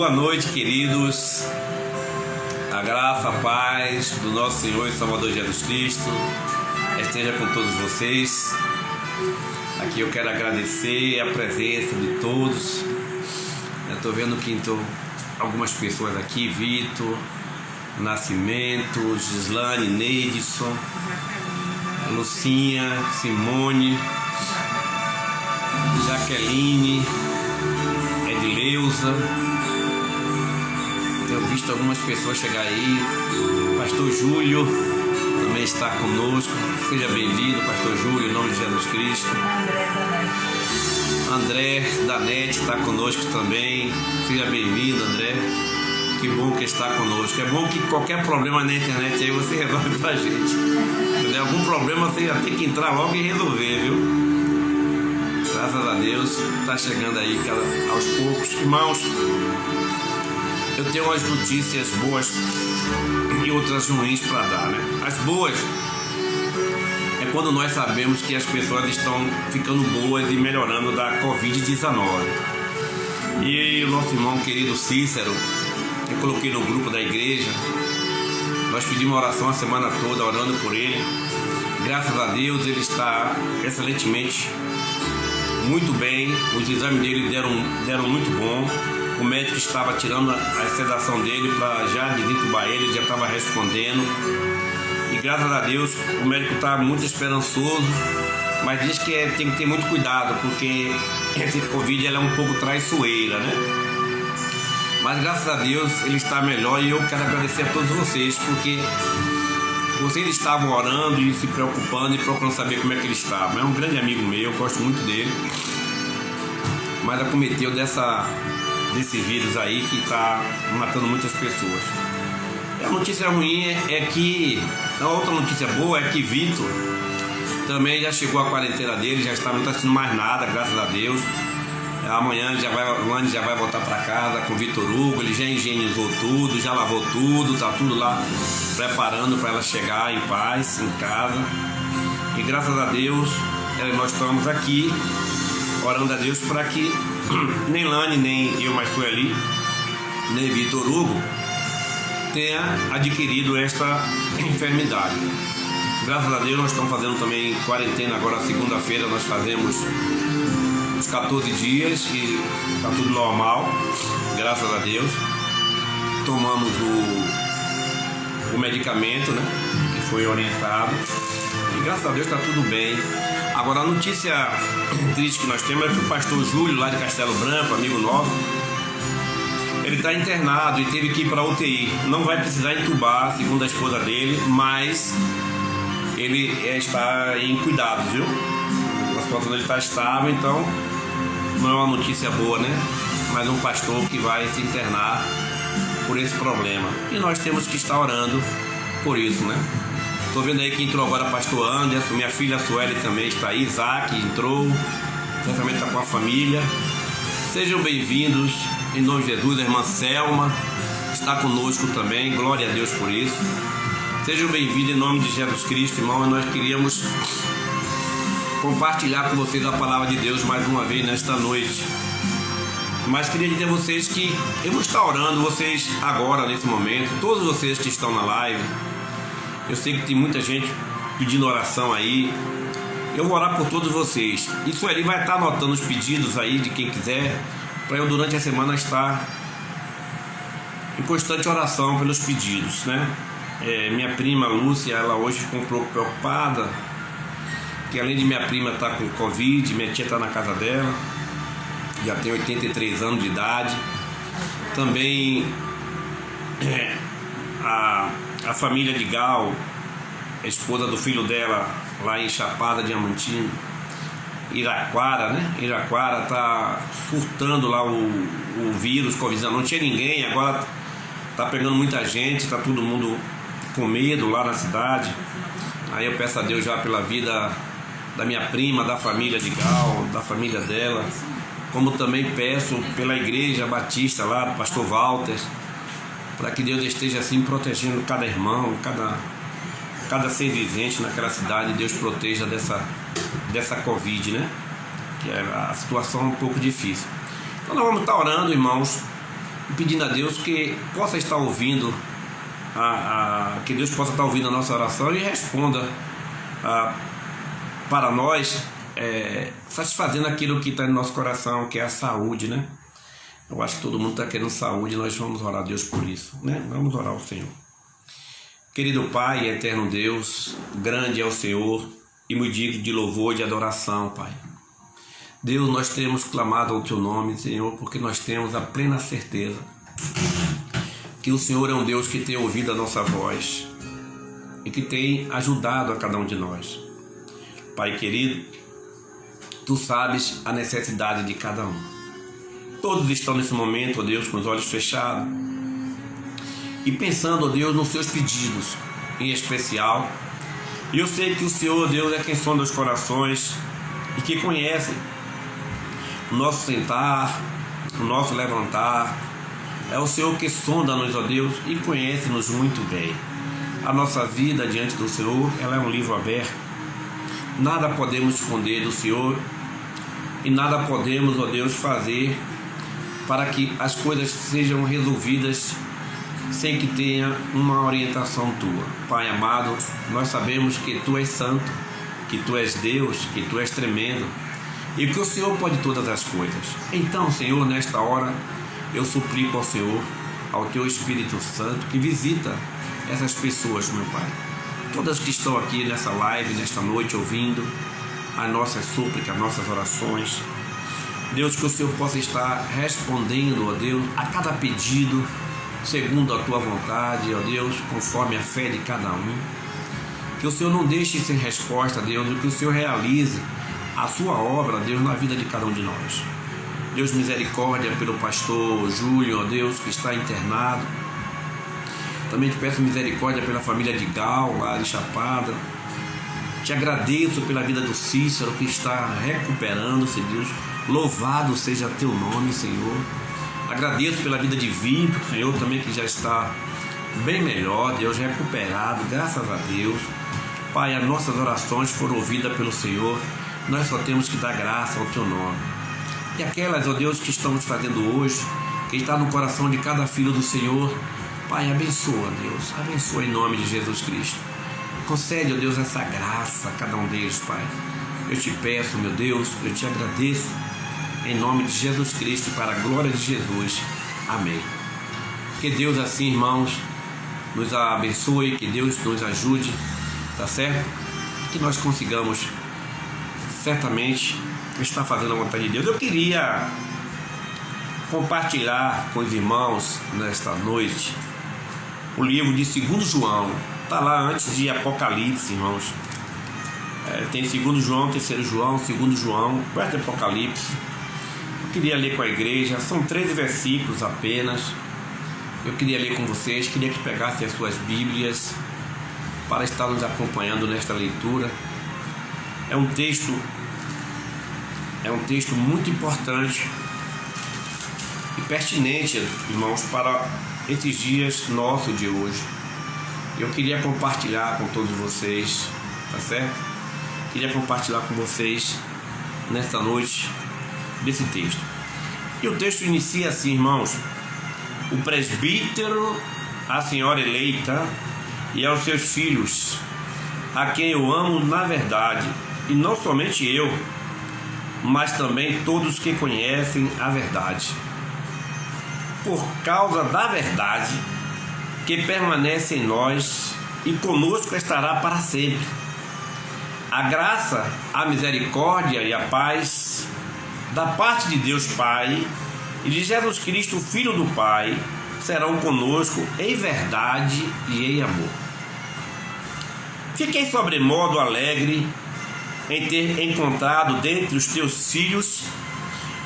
Boa noite, queridos. A graça, a paz do nosso Senhor e Salvador Jesus Cristo esteja com todos vocês. Aqui eu quero agradecer a presença de todos. Eu estou vendo que algumas pessoas aqui: Vitor, Nascimento, Gislane, Neidson, Lucinha, Simone, Jaqueline, Edileuza. Tenho visto algumas pessoas chegar aí. Pastor Júlio também está conosco. Seja bem-vindo, Pastor Júlio, em nome de Jesus Cristo. André Danete está conosco também. Seja bem-vindo, André. Que bom que está conosco. É bom que qualquer problema na internet aí você resolve pra gente. Se der algum problema, você já tem que entrar logo e resolver, viu? Graças a Deus, está chegando aí aos poucos. Irmãos, eu tenho umas notícias boas e outras ruins para dar, né? As boas é quando nós sabemos que as pessoas estão ficando boas e melhorando da Covid-19. E o nosso irmão querido Cícero, eu coloquei no grupo da igreja, nós pedimos oração a semana toda, orando por ele. Graças a Deus ele está excelentemente, muito bem. Os exames dele deram muito bom. O médico estava tirando a sedação dele para já desentubar ele já estava respondendo. E graças a Deus o médico está muito esperançoso, mas diz que tem que ter muito cuidado, porque esse Covid ela é um pouco traiçoeira, né? Mas graças a Deus ele está melhor, e eu quero agradecer a todos vocês, porque vocês estavam orando e se preocupando e procurando saber como é que ele estava. É um grande amigo meu, eu gosto muito dele, mas acometeu desse vírus aí que está matando muitas pessoas. E a notícia ruim é que, a outra notícia boa é que Vitor também já chegou a quarentena dele, já não está sentindo mais nada, graças a Deus. Amanhã o Andy já vai voltar para casa com o Vitor Hugo. Ele já higienizou tudo, já lavou tudo, tá tudo lá preparando para ela chegar em paz em casa. E graças a Deus nós estamos aqui orando a Deus para que nem Lani, nem eu mais fui ali, nem Vitor Hugo tenha adquirido esta enfermidade. Graças a Deus nós estamos fazendo também quarentena. Agora segunda-feira nós fazemos os 14 dias e está tudo normal, graças a Deus. Tomamos o medicamento, né, que foi orientado, e graças a Deus está tudo bem. Agora a notícia triste que nós temos é que o pastor Júlio, lá de Castelo Branco, amigo nosso, ele está internado e teve que ir para a UTI. Não vai precisar entubar, segundo a esposa dele, mas ele está em cuidados, viu? A situação dele está estável, então não é uma notícia boa, né? Mas um pastor que vai se internar por esse problema. E nós temos que estar orando por isso, né? Estou vendo aí que entrou agora pastor Anderson, minha filha Sueli também está aí, Isaac entrou, certamente está com a família. Sejam bem-vindos, em nome de Jesus. A irmã Selma está conosco também, glória a Deus por isso. Sejam bem-vindos em nome de Jesus Cristo, irmão. E nós queríamos compartilhar com vocês a palavra de Deus mais uma vez nesta noite. Mas queria dizer a vocês que eu vou estar orando, vocês agora, nesse momento, todos vocês que estão na live. Eu sei que tem muita gente pedindo oração aí. Eu vou orar por todos vocês. Isso aí vai estar anotando os pedidos aí de quem quiser, para eu durante a semana estar em constante oração pelos pedidos, né? Minha prima Lúcia, ela hoje ficou um pouco preocupada, que além de minha prima estar com Covid, minha tia está na casa dela, já tem 83 anos de idade. Também a família de Gal, a esposa do filho dela, lá em Chapada Diamantina, Iraquara, né? Iraquara está furtando lá o vírus Covid. Não tinha ninguém, agora está pegando muita gente, está todo mundo com medo lá na cidade. Aí eu peço a Deus já pela vida da minha prima, da família de Gal, da família dela, como também peço pela igreja batista lá, do pastor Walter, para que Deus esteja assim protegendo cada irmão, cada ser vivente naquela cidade. Deus proteja dessa Covid, né? Que a situação é um pouco difícil. Então nós vamos estar orando, irmãos, pedindo a Deus que possa estar ouvindo, que Deus possa estar ouvindo a nossa oração e responda para nós, satisfazendo aquilo que está no nosso coração, que é a saúde, né? Eu acho que todo mundo está querendo saúde, nós vamos orar a Deus por isso, né? Vamos orar ao Senhor. Querido Pai, eterno Deus, grande é o Senhor e muito digno de louvor e de adoração, Pai. Deus, nós temos clamado ao Teu nome, Senhor, porque nós temos a plena certeza que o Senhor é um Deus que tem ouvido a nossa voz e que tem ajudado a cada um de nós. Pai querido, Tu sabes a necessidade de cada um. Todos estão nesse momento, ó Deus, com os olhos fechados e pensando, ó Deus, nos seus pedidos em especial. E eu sei que o Senhor, Deus, é quem sonda os corações e que conhece o nosso sentar, o nosso levantar. É o Senhor que sonda-nos, ó Deus, e conhece-nos muito bem. A nossa vida diante do Senhor, ela é um livro aberto. Nada podemos esconder do Senhor e nada podemos, ó Deus, fazer para que as coisas sejam resolvidas sem que tenha uma orientação Tua. Pai amado, nós sabemos que Tu és santo, que Tu és Deus, que Tu és tremendo e que o Senhor pode todas as coisas. Então, Senhor, nesta hora eu suplico ao Senhor, ao Teu Espírito Santo, que visita essas pessoas, meu Pai, todas que estão aqui nessa live, nesta noite, ouvindo as nossas súplicas, as nossas orações. Deus, que o Senhor possa estar respondendo, ó Deus, a cada pedido, segundo a Tua vontade, ó Deus, conforme a fé de cada um. Que o Senhor não deixe sem resposta, Deus, e que o Senhor realize a Sua obra, Deus, na vida de cada um de nós. Deus, misericórdia pelo pastor Júlio, ó Deus, que está internado. Também te peço misericórdia pela família de Gal, lá de Chapada. Te agradeço pela vida do Cícero, que está recuperando-se, Deus. Louvado seja Teu nome, Senhor. Agradeço pela vida de Vitor, Senhor, também, que já está bem melhor, Deus, recuperado, graças a Deus. Pai, as nossas orações foram ouvidas pelo Senhor. Nós só temos que dar graça ao Teu nome. E aquelas, ó Deus, que estamos fazendo hoje, que está no coração de cada filho do Senhor, Pai, abençoa, Deus, abençoa em nome de Jesus Cristo. Concede, ó Deus, essa graça a cada um deles, Pai. Eu te peço, meu Deus, eu te agradeço, em nome de Jesus Cristo, para a glória de Jesus. Amém. Que Deus assim, irmãos, nos abençoe, que Deus nos ajude, tá certo? Que nós consigamos, certamente, estar fazendo a vontade de Deus. Eu queria compartilhar com os irmãos, nesta noite, o livro de 2 João. Está lá antes de Apocalipse, irmãos. Tem 2 João, 3 João, 2 João, perto de Apocalipse. Eu queria ler com a igreja, são 13 versículos apenas. Eu queria ler com vocês, queria que pegassem as suas Bíblias para estar nos acompanhando nesta leitura. É um texto muito importante e pertinente, irmãos, para esses dias nossos de hoje. Eu queria compartilhar com todos vocês, tá certo? Queria compartilhar com vocês nesta noite desse texto. E o texto inicia assim, irmãos: o presbítero, a senhora eleita e aos seus filhos, a quem eu amo na verdade, e não somente eu, mas também todos que conhecem a verdade. Por causa da verdade que permanece em nós e conosco estará para sempre. A graça, a misericórdia e a paz da parte de Deus Pai e de Jesus Cristo, Filho do Pai, serão conosco em verdade e em amor. Fiquei sobremodo alegre em ter encontrado dentre os teus filhos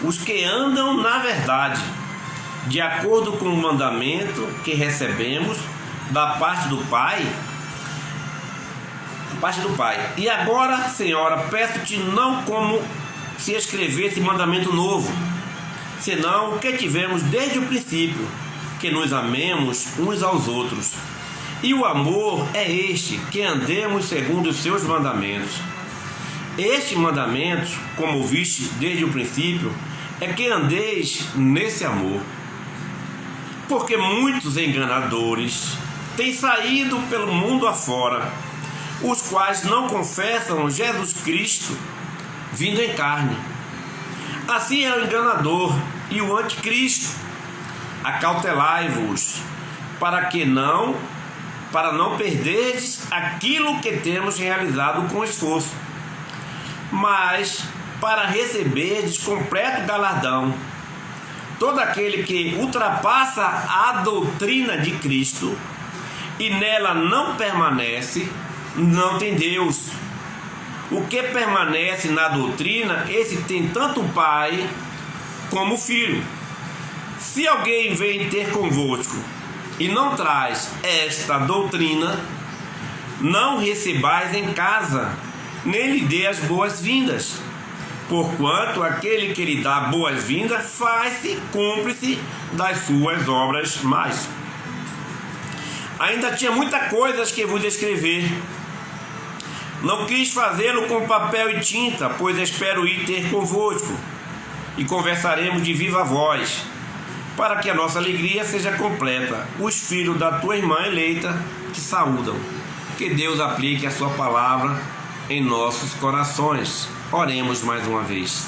os que andam na verdade, de acordo com o mandamento que recebemos da parte do Pai. E agora, Senhora, peço-te não como se escrevesse mandamento novo, senão o que tivemos desde o princípio, que nos amemos uns aos outros. E o amor é este, que andemos segundo os seus mandamentos. Este mandamento, como viste desde o princípio, é que andeis nesse amor. porque muitos enganadores têm saído pelo mundo afora, os quais não confessam Jesus Cristo vindo em carne. Assim é o enganador e o anticristo. Acautelai-vos, para não perderdes aquilo que temos realizado com esforço, mas para receberdes completo galardão. Todo aquele que ultrapassa a doutrina de Cristo e nela não permanece, não tem Deus. O que permanece na doutrina, esse tem tanto o Pai como o Filho. Se alguém vem ter convosco e não traz esta doutrina, não recebais em casa, nem lhe dê as boas-vindas, porquanto aquele que lhe dá boas-vindas faz-se cúmplice das suas obras mais. Ainda tinha muitas coisas que vos escrever. Não quis fazê-lo com papel e tinta, pois espero ir ter convosco, e conversaremos de viva voz, para que a nossa alegria seja completa. Os filhos da tua irmã eleita te saúdam. Que Deus aplique a sua palavra em nossos corações. Oremos mais uma vez.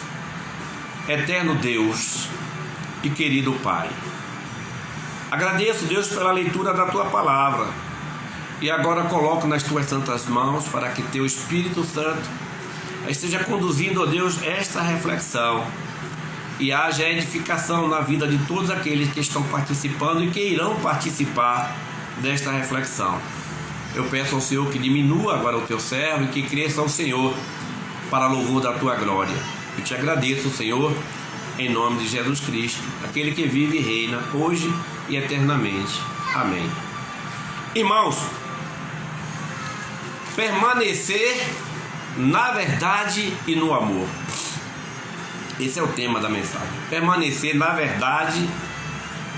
Eterno Deus e querido Pai, agradeço, Deus, pela leitura da tua palavra, e agora coloco nas tuas santas mãos para que teu Espírito Santo esteja conduzindo, ó Deus, esta reflexão, e haja edificação na vida de todos aqueles que estão participando e que irão participar desta reflexão. Eu peço ao Senhor que diminua agora o teu servo e que cresça ao Senhor para louvor da tua glória. Eu te agradeço, Senhor, em nome de Jesus Cristo, aquele que vive e reina hoje e eternamente. Amém. Irmãos, permanecer na verdade e no amor. Esse é o tema da mensagem. Permanecer na verdade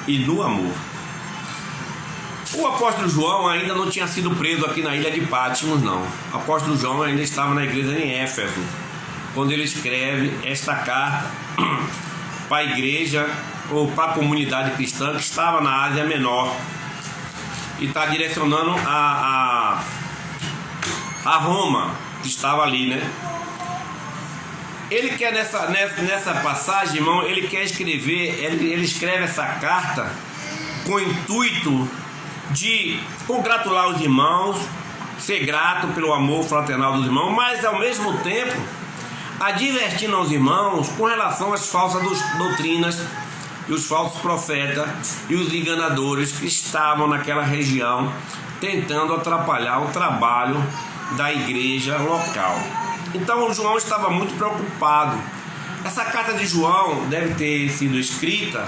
e no amor. O apóstolo João ainda não tinha sido preso aqui na ilha de Patmos, não. O apóstolo João ainda estava na igreja em Éfeso, quando ele escreve esta carta para a igreja ou para a comunidade cristã que estava na Ásia Menor, e está direcionando a Roma, que estava ali, né? Ele quer nessa passagem, irmão, ele quer escrever, ele escreve essa carta com o intuito de congratular os irmãos, ser grato pelo amor fraternal dos irmãos, mas ao mesmo tempo advertindo aos irmãos com relação às falsas doutrinas e os falsos profetas e os enganadores que estavam naquela região tentando atrapalhar o trabalho da igreja local. Então o João estava muito preocupado. Essa carta de João deve ter sido escrita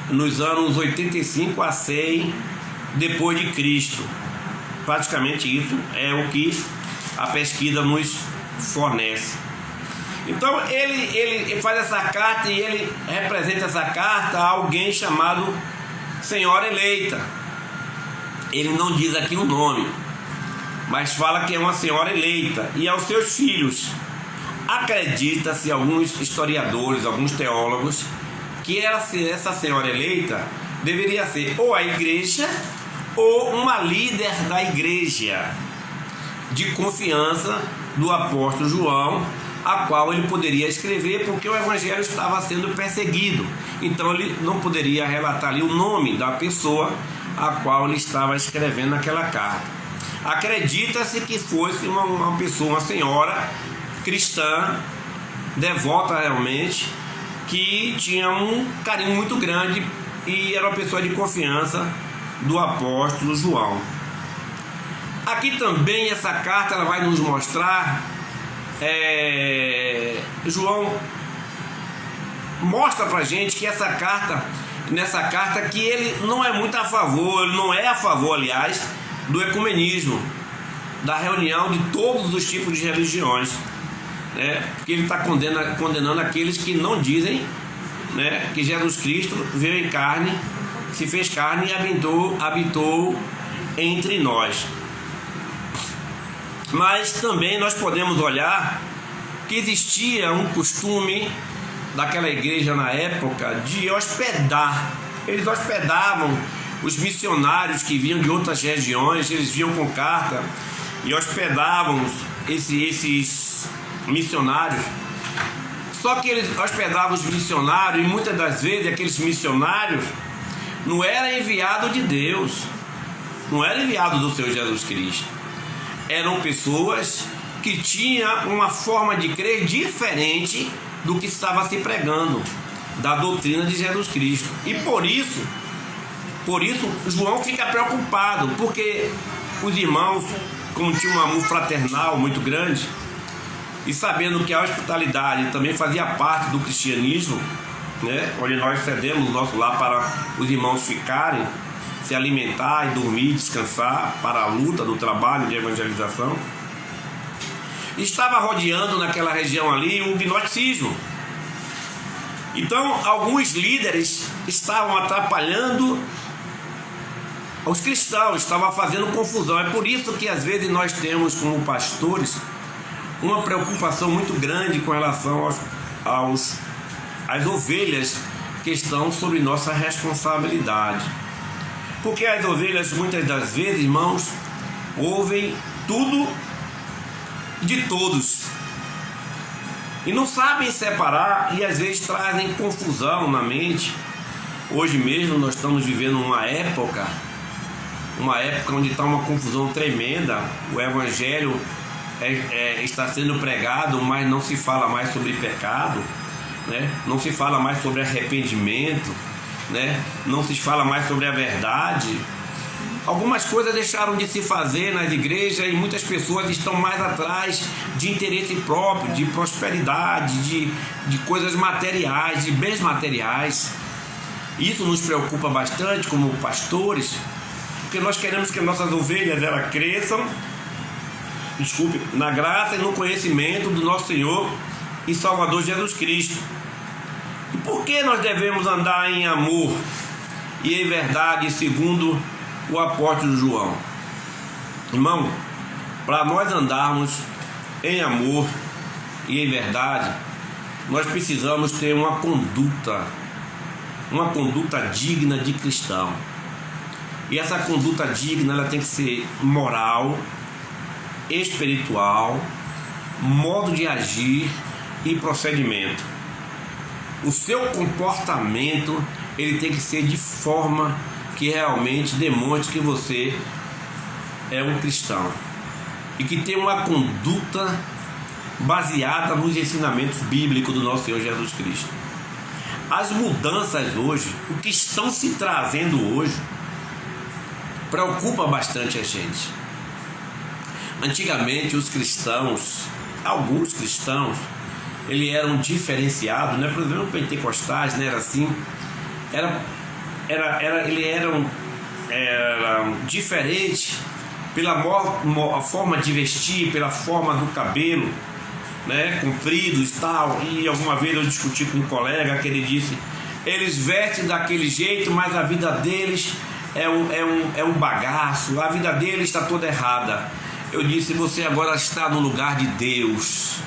nos anos 85 a 100 depois de Cristo. Praticamente isso é o que a pesquisa nos fornece. Então ele faz essa carta e ele representa essa carta a alguém chamado Senhora Eleita. Ele não diz aqui o nome, mas fala que é uma senhora eleita, e aos seus filhos. Acredita-se, alguns historiadores, alguns teólogos, que essa senhora eleita deveria ser ou a igreja ou uma líder da igreja de confiança do apóstolo João, a qual ele poderia escrever, porque o evangelho estava sendo perseguido. Então ele não poderia relatar ali o nome da pessoa a qual ele estava escrevendo aquela carta. Acredita-se que fosse uma pessoa, uma senhora cristã, devota realmente, que tinha um carinho muito grande e era uma pessoa de confiança do apóstolo João. Aqui também essa carta ela vai nos mostrar, João mostra pra gente que nessa carta que ele não é muito a favor, ele não é a favor, aliás, do ecumenismo, da reunião de todos os tipos de religiões, né? Porque ele está condenando aqueles que não dizem, né, que Jesus Cristo veio em carne, se fez carne e habitou entre nós. Mas também nós podemos olhar que existia um costume daquela igreja na época de hospedar eles hospedavam os missionários que vinham de outras regiões, eles vinham com carta e hospedavam esses missionários. Só que eles hospedavam os missionários e muitas das vezes aqueles missionários não eram enviados de Deus, não eram enviados do Senhor Jesus Cristo. Eram pessoas que tinham uma forma de crer diferente do que estava se pregando, da doutrina de Jesus Cristo. E por isso João fica preocupado, porque os irmãos, como tinham um amor fraternal muito grande, e sabendo que a hospitalidade também fazia parte do cristianismo, né, onde nós cedemos o nosso lar para os irmãos ficarem, se alimentar e dormir, descansar para a luta do trabalho de evangelização, estava rodeando naquela região ali um gnosticismo. Então alguns líderes estavam atrapalhando os cristãos, estavam fazendo confusão. É por isso que às vezes nós temos como pastores uma preocupação muito grande com relação às ovelhas que estão sob nossa responsabilidade. Porque as ovelhas muitas das vezes, irmãos, ouvem tudo de todos e não sabem separar, e às vezes trazem confusão na mente. Hoje mesmo nós estamos vivendo uma época onde está uma confusão tremenda. O evangelho está sendo pregado, mas não se fala mais sobre pecado, né? Não se fala mais sobre arrependimento, né? Não se fala mais sobre a verdade. Algumas coisas deixaram de se fazer nas igrejas e muitas pessoas estão mais atrás de interesse próprio, de prosperidade, de coisas materiais, de bens materiais. Isso nos preocupa bastante como pastores, porque nós queremos que nossas ovelhas elas cresçam, na graça e no conhecimento do nosso Senhor e Salvador Jesus Cristo. E por que nós devemos andar em amor e em verdade, segundo o apóstolo João? Irmão, para nós andarmos em amor e em verdade, nós precisamos ter uma conduta digna de cristão. E essa conduta digna, ela tem que ser moral, espiritual, modo de agir e procedimento. O seu comportamento, ele tem que ser de forma que realmente demonstre que você é um cristão e que tem uma conduta baseada nos ensinamentos bíblicos do nosso Senhor Jesus Cristo. As mudanças hoje, o que estão se trazendo hoje, preocupa bastante a gente. Antigamente os cristãos, alguns cristãos, eles eram diferenciados, né? Por exemplo, pentecostais, né? Era assim, eles eram diferentes pela forma de vestir, pela forma do cabelo, né? Compridos e tal. E alguma vez eu discuti com um colega que ele disse: eles vestem daquele jeito, mas a vida deles é um bagaço, a vida deles está toda errada. Eu disse: você agora está no lugar de Deus.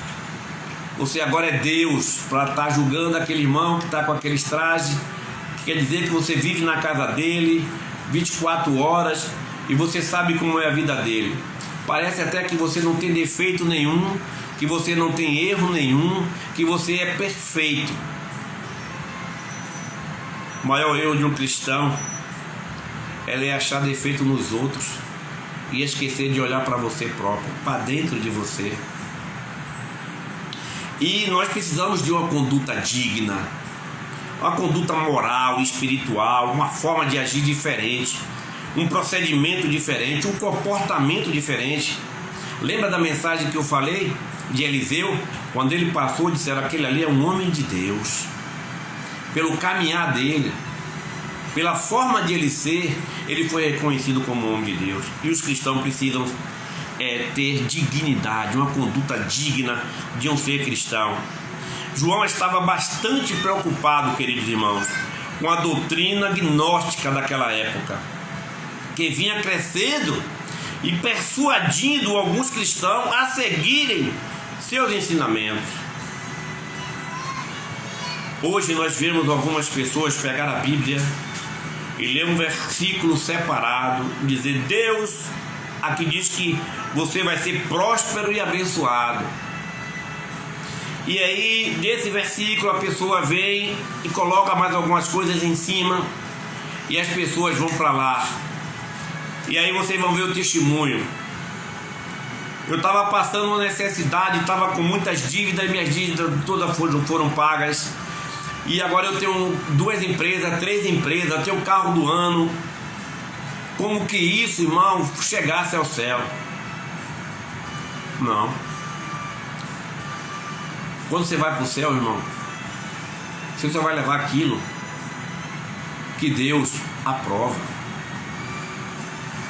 Você agora é Deus para estar julgando aquele irmão que está com aqueles trajes. Quer dizer que você vive na casa dele 24 horas e você sabe como é a vida dele. Parece até que você não tem defeito nenhum, que você não tem erro nenhum, que você é perfeito. O maior erro de um cristão é achar defeito nos outros e esquecer de olhar para você próprio, para dentro de você. E nós precisamos de uma conduta digna, uma conduta moral, espiritual, uma forma de agir diferente, um procedimento diferente, um comportamento diferente. Lembra da mensagem que eu falei de Eliseu? Quando ele passou, disseram: aquele ali é um homem de Deus. Pelo caminhar dele, pela forma de ele ser, ele foi reconhecido como homem de Deus. E os cristãos precisam ter dignidade, uma conduta digna de um ser cristão. João estava bastante preocupado, queridos irmãos, com a doutrina gnóstica daquela época, que vinha crescendo e persuadindo alguns cristãos a seguirem seus ensinamentos. Hoje nós vemos algumas pessoas pegar a Bíblia e ler um versículo separado, dizer: Deus aqui diz que você vai ser próspero e abençoado. E aí desse versículo a pessoa vem e coloca mais algumas coisas em cima, e as pessoas vão para lá. E aí vocês vão ver o testemunho. Eu estava passando uma necessidade, estava com muitas dívidas, minhas dívidas todas foram pagas. E agora eu tenho 2 empresas, 3 empresas, eu tenho o carro do ano. Como que isso, irmão, chegasse ao céu? Não. Quando você vai para o céu, irmão, você só vai levar aquilo que Deus aprova,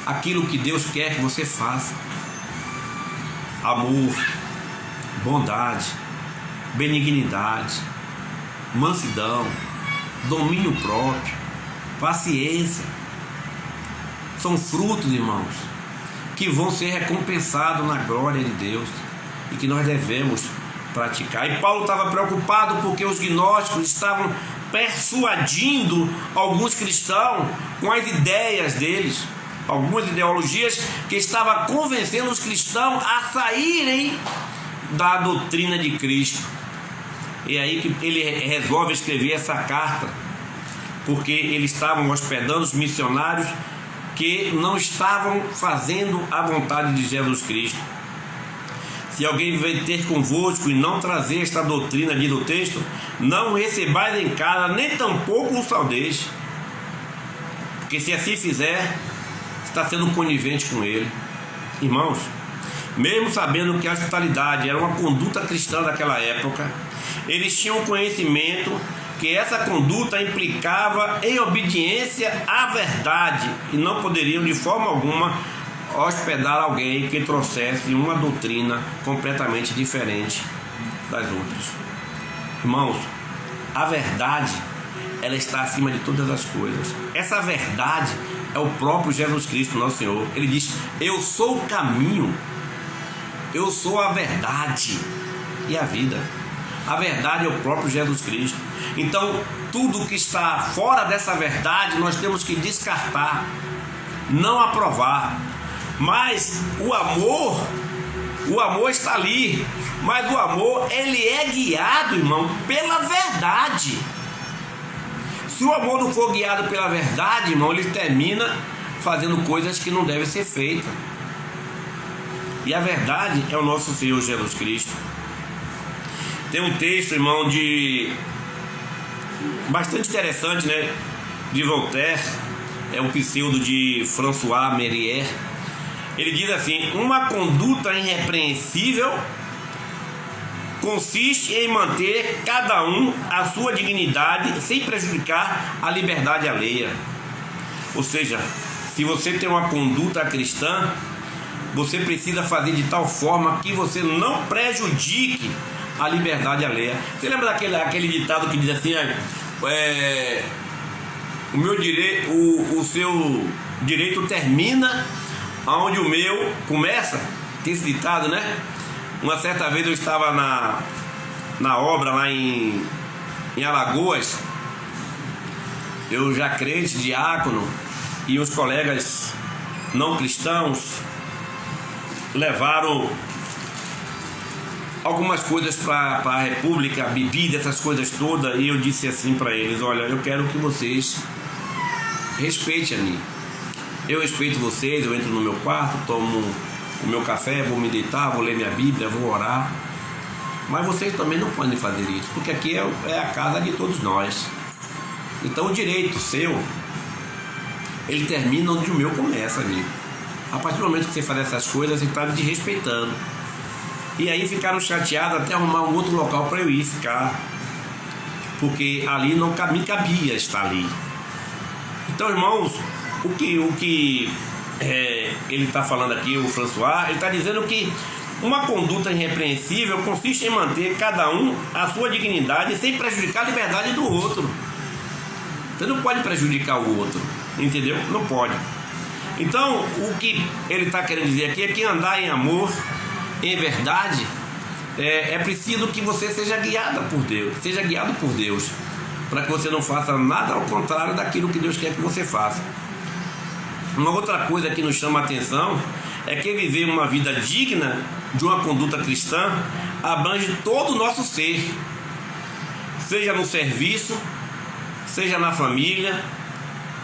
aquilo que Deus quer que você faça. Amor, bondade, benignidade, mansidão, domínio próprio, paciência. São frutos, irmãos, que vão ser recompensados na glória de Deus e que nós devemos praticar. E Paulo estava preocupado porque os gnósticos estavam persuadindo alguns cristãos com as ideias deles, algumas ideologias que estavam convencendo os cristãos a saírem da doutrina de Cristo. E aí que ele resolve escrever essa carta, porque eles estavam hospedando os missionários que não estavam fazendo a vontade de Jesus Cristo. Se alguém vem ter convosco e não trazer esta doutrina, diz o texto, não recebais em casa, nem tampouco o saudeis, porque se assim fizer, está sendo conivente com ele. Irmãos, mesmo sabendo que a hospitalidade era uma conduta cristã daquela época, eles tinham conhecimento que essa conduta implicava em obediência à verdade e não poderiam de forma alguma hospedar alguém que trouxesse uma doutrina completamente diferente das outras. Irmãos, a verdade, ela está acima de todas as coisas. Essa verdade é o próprio Jesus Cristo, nosso Senhor. Ele diz: eu sou o caminho, eu sou a verdade e a vida. A verdade é o próprio Jesus Cristo. Então, tudo que está fora dessa verdade nós temos que descartar, não aprovar. Mas o amor está ali. Mas o amor, ele é guiado, irmão, pela verdade. Se o amor não for guiado pela verdade, irmão, ele termina fazendo coisas que não devem ser feitas. E a verdade é o nosso Senhor Jesus Cristo. Tem um texto, irmão, bastante interessante, né? De Voltaire, é um pseudo de François Mérier. Ele diz assim: uma conduta irrepreensível consiste em manter cada um a sua dignidade sem prejudicar a liberdade alheia. Ou seja, se você tem uma conduta cristã, você precisa fazer de tal forma que você não prejudique a liberdade alheia. Você lembra daquele ditado que diz assim: o seu direito termina onde o meu começa? Tem esse ditado, né? Uma certa vez eu estava na obra lá em Alagoas, eu já crente, diácono, e os colegas não cristãos levaram algumas coisas para a República, bebida, essas coisas todas, e eu disse assim para eles: olha, eu quero que vocês respeitem a mim. Eu respeito vocês, eu entro no meu quarto, tomo o meu café, vou me deitar, vou ler minha Bíblia, vou orar. Mas vocês também não podem fazer isso, porque aqui é a casa de todos nós. Então o direito seu, ele termina onde o meu começa, amigo. A partir do momento que você faz essas coisas, você está me desrespeitando. E aí ficaram chateados até arrumar um outro local para eu ir ficar, porque ali não me cabia estar ali. Então, irmãos, o que ele está falando aqui, o François, ele está dizendo que uma conduta irrepreensível consiste em manter cada um a sua dignidade sem prejudicar a liberdade do outro. Você não pode prejudicar o outro, entendeu? Não pode. Então, o que ele está querendo dizer aqui é que andar em amor, em verdade, é preciso que você seja guiado por Deus. para que você não faça nada ao contrário daquilo que Deus quer que você faça. Uma outra coisa que nos chama a atenção é que viver uma vida digna de uma conduta cristã abrange todo o nosso ser, seja no serviço, seja na família,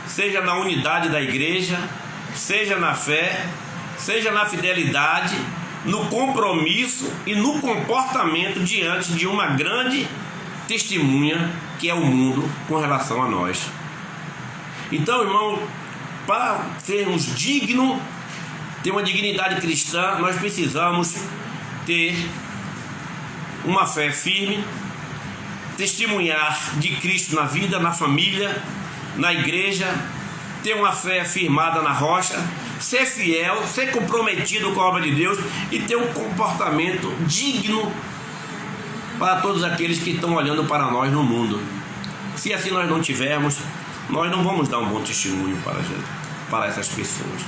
seja na unidade da igreja, seja na fé, seja na fidelidade, no compromisso e no comportamento diante de uma grande testemunha que é o mundo com relação a nós. Então, irmão, para sermos dignos, ter uma dignidade cristã, nós precisamos ter uma fé firme, testemunhar de Cristo na vida, na família, na igreja, ter uma fé firmada na rocha, ser fiel, ser comprometido com a obra de Deus e ter um comportamento digno para todos aqueles que estão olhando para nós no mundo. Se assim nós não tivermos, nós não vamos dar um bom testemunho para essas pessoas.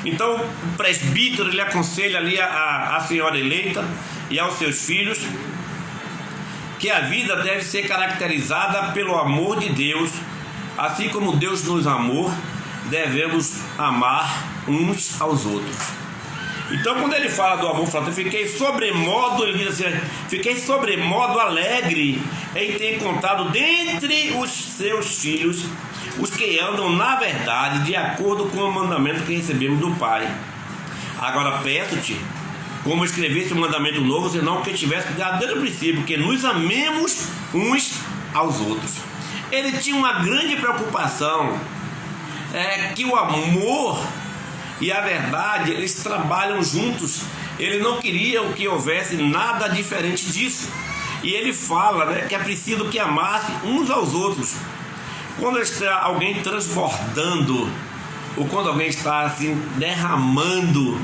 Então o presbítero ele aconselha ali a senhora eleita e aos seus filhos que a vida deve ser caracterizada pelo amor de Deus. Assim como Deus nos amou, devemos amar uns aos outros. Então, quando ele fala do amor fraterno, ele diz assim: fiquei sobremodo alegre em ter encontrado dentre os seus filhos os que andam na verdade, de acordo com o mandamento que recebemos do Pai. Agora peço-te, como escrevesse um mandamento novo, senão que tivesse cuidado desde o princípio, que nos amemos uns aos outros. Ele tinha uma grande preocupação, que o amor e a verdade, eles trabalham juntos. Ele não queria que houvesse nada diferente disso. E ele fala, que é preciso que amasse uns aos outros. Quando está alguém transbordando, ou quando alguém está assim derramando,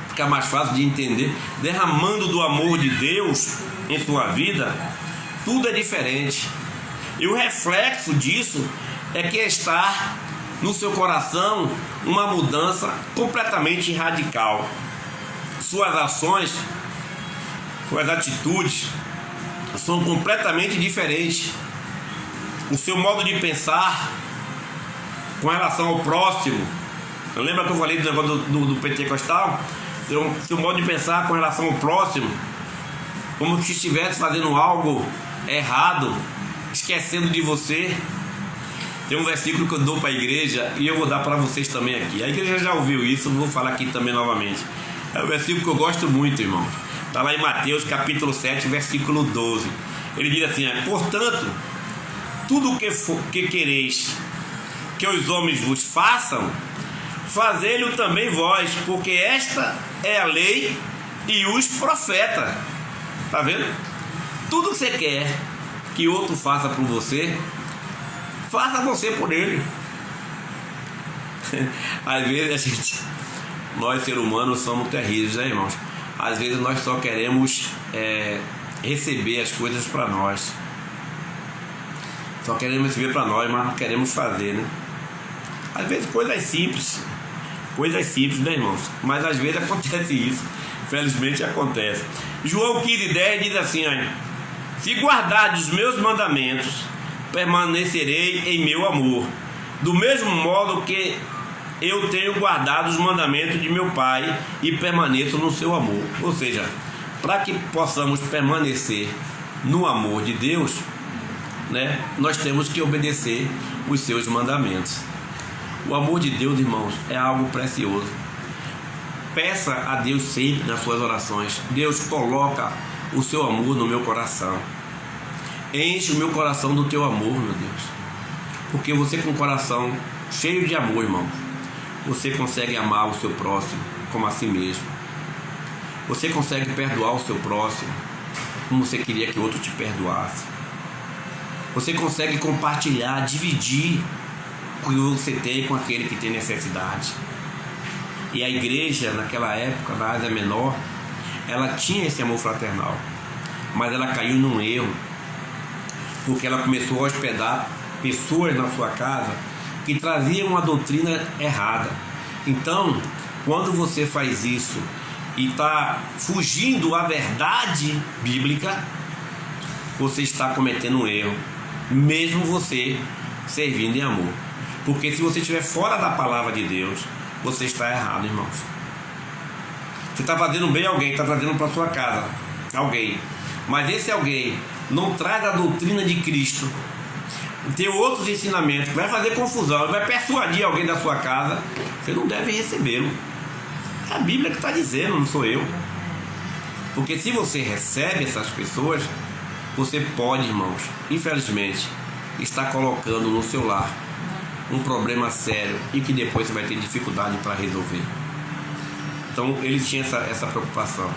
fica mais fácil de entender, derramando do amor de Deus em sua vida, tudo é diferente. E o reflexo disso é que está no seu coração uma mudança completamente radical. Suas ações, suas atitudes são completamente diferentes. O seu modo de pensar com relação ao próximo, lembra que eu falei do negócio do pentecostal? Seu modo de pensar com relação ao próximo, como se estivesse fazendo algo errado, esquecendo de você. Tem um versículo que eu dou para a igreja e eu vou dar para vocês também aqui. A igreja já ouviu isso, vou falar aqui também novamente. É um versículo que eu gosto muito, irmão. Está lá em Mateus capítulo 7, versículo 12. Ele diz assim: portanto, tudo que quereis que os homens vos façam, fazei-lo também vós, porque esta é a lei e os profetas. Está vendo? Tudo que você quer que outro faça por você, faça você por ele. Às vezes nós seres humanos somos terríveis, né, irmãos? Às vezes nós só queremos receber as coisas para nós. Só queremos receber para nós, mas não queremos fazer, né? Às vezes coisas simples, né, irmãos? Mas às vezes acontece isso. Felizmente acontece. João 15:10 diz assim: se guardardes os meus mandamentos, permanecerei em meu amor, do mesmo modo que eu tenho guardado os mandamentos de meu Pai e permaneço no seu amor. Ou seja, para que possamos permanecer no amor de Deus, nós temos que obedecer os seus mandamentos. O amor de Deus, irmãos, é algo precioso. Peça a Deus sempre nas suas orações: Deus, coloca o seu amor no meu coração. Enche o meu coração do teu amor, meu Deus. Porque você, com o coração cheio de amor, irmão, você consegue amar o seu próximo como a si mesmo. Você consegue perdoar o seu próximo como você queria que outro te perdoasse. Você consegue compartilhar, dividir o que você tem com aquele que tem necessidade. E a igreja, naquela época, na Ásia Menor, ela tinha esse amor fraternal, mas ela caiu num erro, porque ela começou a hospedar pessoas na sua casa que traziam uma doutrina errada. Então, quando você faz isso e está fugindo à verdade bíblica, você está cometendo um erro. mesmo você servindo em amor. Porque se você estiver fora da palavra de Deus, você está errado, irmãos. Você está fazendo bem a alguém, está trazendo para sua casa alguém, mas esse alguém não traz a doutrina de Cristo, tem outros ensinamentos que vai fazer confusão, vai persuadir alguém da sua casa, você não deve recebê-lo. É a Bíblia que está dizendo, não sou eu. Porque se você recebe essas pessoas, você pode, irmãos, infelizmente, estar colocando no seu lar um problema sério e que depois você vai ter dificuldade para resolver. Então ele tinha essa preocupação.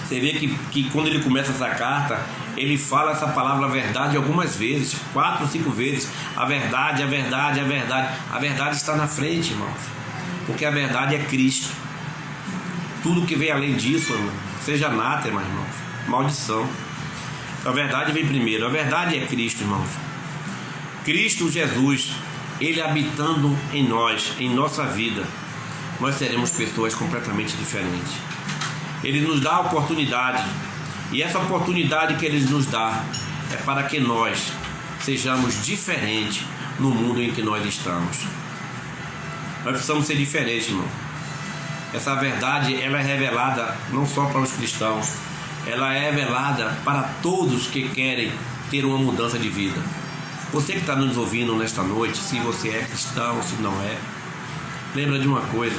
Você vê que quando ele começa essa carta, ele fala essa palavra verdade algumas vezes, 4 ou 5 vezes. A verdade, a verdade, a verdade. A verdade está na frente, irmãos, porque a verdade é Cristo. Tudo que vem além disso, irmão, seja anátema, irmãos, maldição. A verdade vem primeiro. A verdade é Cristo, irmãos. Cristo Jesus, ele habitando em nós, em nossa vida, nós seremos pessoas completamente diferentes. Ele nos dá a oportunidade, e essa oportunidade que ele nos dá é para que nós sejamos diferentes no mundo em que nós estamos. Nós precisamos ser diferentes, irmão. Essa verdade, ela é revelada não só para os cristãos, ela é revelada para todos que querem ter uma mudança de vida. Você que está nos ouvindo nesta noite, se você é cristão, se não é, lembra de uma coisa: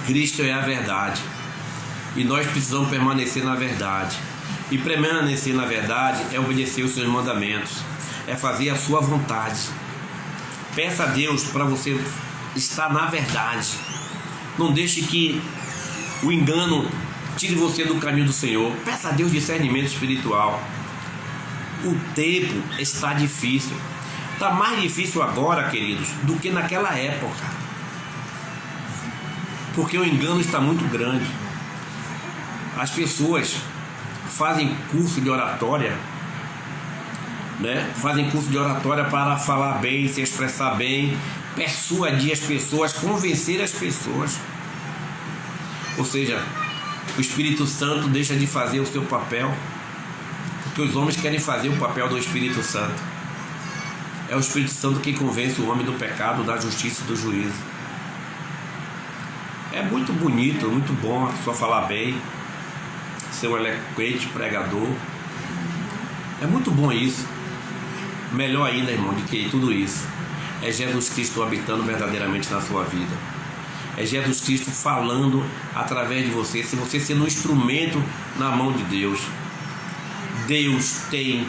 Cristo é a verdade, e nós precisamos permanecer na verdade. E permanecer na verdade é obedecer os seus mandamentos, é fazer a sua vontade. Peça a Deus para você estar na verdade. Não deixe que o engano tire você do caminho do Senhor. Peça a Deus discernimento espiritual. O tempo está difícil. Está mais difícil agora, queridos, do que naquela época, porque o engano está muito grande. As pessoas fazem curso de oratória, né? Fazem curso de oratória para falar bem, se expressar bem, persuadir as pessoas, convencer as pessoas. Ou seja, o Espírito Santo deixa de fazer o seu papel, porque os homens querem fazer o papel do Espírito Santo. É o Espírito Santo que convence o homem do pecado, da justiça e do juízo. É muito bonito, muito bom a pessoa falar bem, ser um eloquente pregador. É muito bom isso. Melhor ainda, irmão, do que tudo isso é Jesus Cristo habitando verdadeiramente na sua vida. É Jesus Cristo falando através de você, se você sendo um instrumento na mão de Deus. Deus tem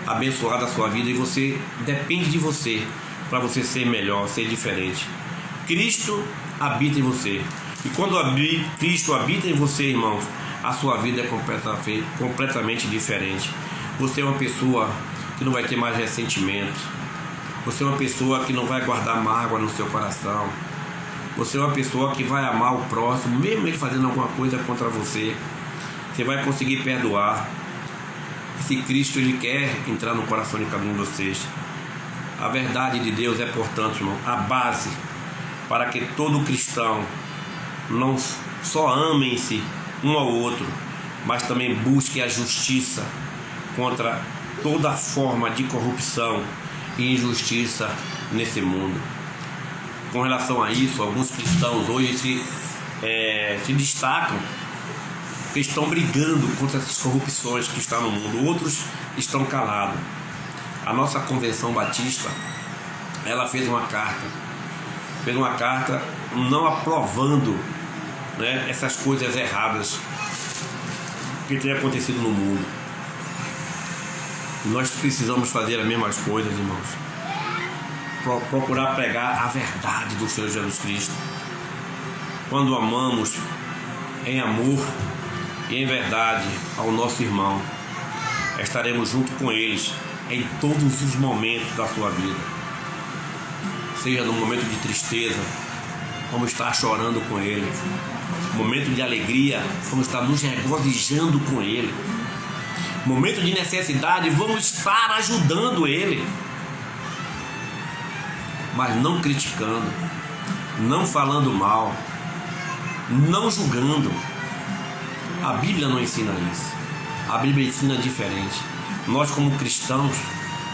abençoado a sua vida e você depende de você para você ser melhor, ser diferente. Cristo habita em você, e quando Cristo habita em você, irmãos, a sua vida é completamente diferente. Você é uma pessoa que não vai ter mais ressentimento. Você é uma pessoa que não vai guardar mágoa no seu coração. Você é uma pessoa que vai amar o próximo, mesmo ele fazendo alguma coisa contra você. Você vai conseguir perdoar. Esse Cristo, ele quer entrar no coração de cada um de vocês. A verdade de Deus é, portanto, irmão, a base para que todo cristão não só amem-se um ao outro, mas também busque a justiça contra toda forma de corrupção e injustiça nesse mundo. Com relação a isso, alguns cristãos hoje se destacam, porque estão brigando contra essas corrupções que estão no mundo. Outros estão calados. A nossa Convenção Batista, ela fez uma carta não aprovando, né, essas coisas erradas que têm acontecido no mundo. Nós precisamos fazer as mesmas coisas, irmãos. Procurar pregar a verdade do Senhor Jesus Cristo. Quando amamos em amor e em verdade ao nosso irmão, estaremos junto com eles em todos os momentos da sua vida. Seja no momento de tristeza, vamos estar chorando com ele. Momento de alegria, vamos estar nos regozijando com ele. Momento de necessidade, vamos estar ajudando ele. Mas não criticando, não falando mal, não julgando. A Bíblia não ensina isso. A Bíblia ensina diferente. Nós como cristãos,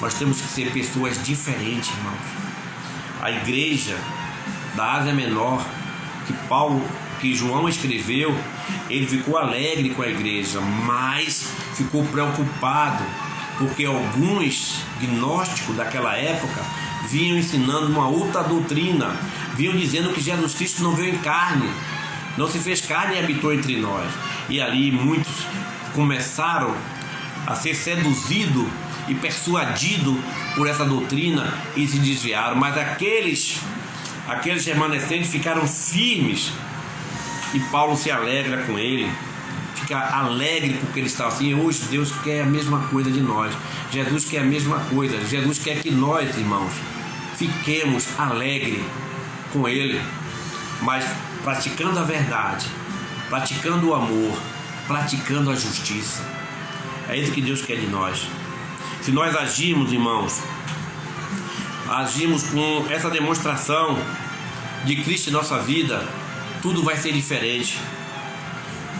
nós temos que ser pessoas diferentes, irmãos. A igreja da Ásia Menor, que João escreveu, ele ficou alegre com a igreja, mas ficou preocupado, porque alguns gnósticos daquela época vinham ensinando uma outra doutrina, vinham dizendo que Jesus Cristo não veio em carne, não se fez carne e habitou entre nós. E ali muitos começaram a ser seduzidos e persuadidos por essa doutrina e se desviaram. Mas aqueles remanescentes ficaram firmes, e Paulo se alegra com ele, fica alegre porque ele está assim. Hoje Deus quer a mesma coisa de nós, Jesus quer a mesma coisa, Jesus quer que nós, irmãos, fiquemos alegres com ele, mas praticando a verdade, praticando o amor, praticando a justiça. É isso que Deus quer de nós. Se nós agirmos, irmãos, agimos com essa demonstração de Cristo em nossa vida, tudo vai ser diferente.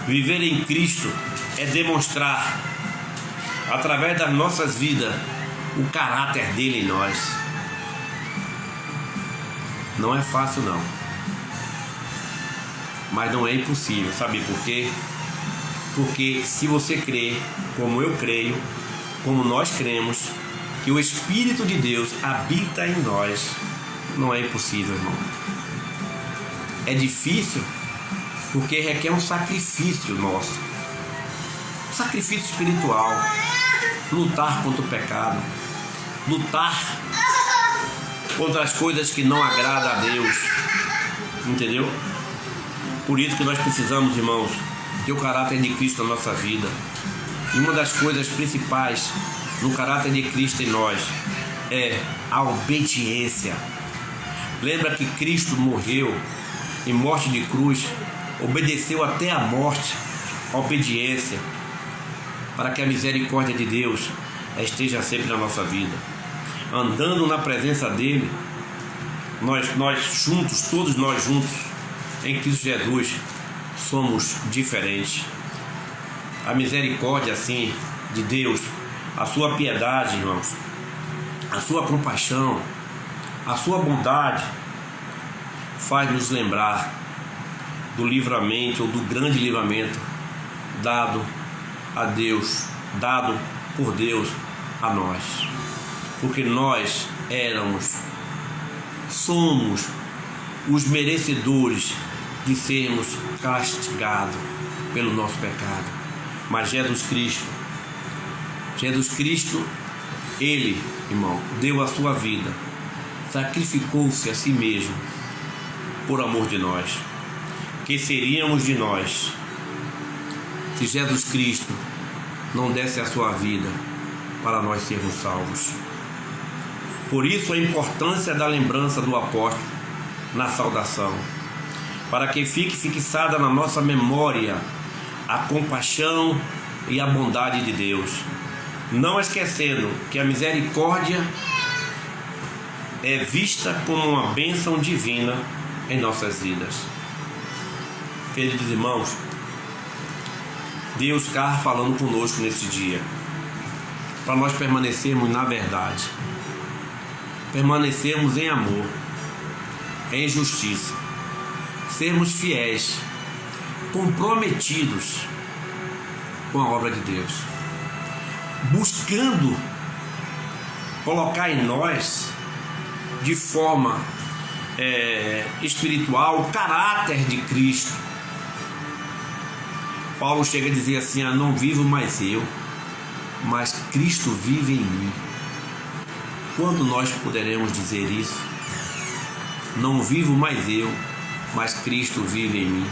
Viver em Cristo é demonstrar, através das nossas vidas, o caráter dele em nós. Não é fácil não, mas não é impossível. Sabe por quê? Porque se você crê, como eu creio, como nós cremos, que o Espírito de Deus habita em nós, não é impossível, irmão. É difícil porque requer um sacrifício nosso, um sacrifício espiritual, lutar contra o pecado, lutar contra as coisas que não agradam a Deus, entendeu? Por isso que nós precisamos, irmãos, ter o caráter de Cristo na nossa vida. E uma das coisas principais no caráter de Cristo em nós é a obediência. Lembra que Cristo morreu em morte de cruz, obedeceu até a morte, a obediência, para que a misericórdia de Deus esteja sempre na nossa vida. Andando na presença dele, nós juntos, todos nós juntos, em Cristo Jesus, somos diferentes. A misericórdia, assim, de Deus, a sua piedade, irmãos, a sua compaixão, a sua bondade, faz-nos lembrar do livramento, ou do grande livramento dado a Deus, dado por Deus a nós. Porque nós somos os merecedores de sermos castigados pelo nosso pecado. Mas Jesus Cristo, ele, irmão, deu a sua vida, sacrificou-se a si mesmo por amor de nós. Que seríamos de nós se Jesus Cristo não desse a sua vida para nós sermos salvos? Por isso a importância da lembrança do apóstolo na saudação, para que fique fixada na nossa memória a compaixão e a bondade de Deus, não esquecendo que a misericórdia é vista como uma bênção divina em nossas vidas. Queridos irmãos, Deus está falando conosco nesse dia, para nós permanecermos na verdade, permanecermos em amor, em justiça, sermos fiéis, comprometidos com a obra de Deus, buscando colocar em nós de forma espiritual o caráter de Cristo. Paulo chega a dizer assim: não vivo mais eu, mas Cristo vive em mim. Quando nós poderemos dizer isso? Não vivo mais eu, mas Cristo vive em mim.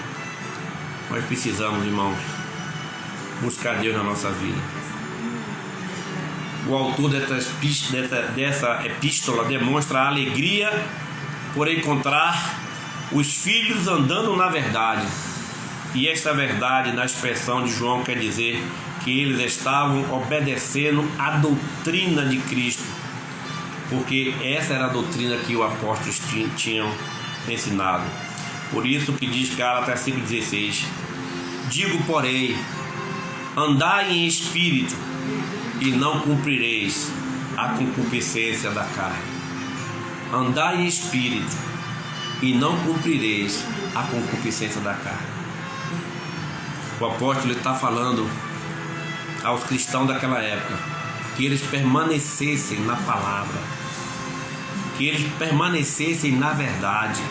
Nós precisamos, irmãos, buscar Deus na nossa vida. O autor dessa epístola demonstra a alegria por encontrar os filhos andando na verdade. E esta verdade, na expressão de João, quer dizer que eles estavam obedecendo a doutrina de Cristo, porque essa era a doutrina que os apóstolos tinham ensinado. Por isso que diz Gálatas 5,16: digo, porém, andai em espírito, e não cumprireis a concupiscência da carne. Andai em espírito e não cumprireis a concupiscência da carne. O apóstolo está falando aos cristãos daquela época que eles permanecessem na palavra, que eles permanecessem na verdade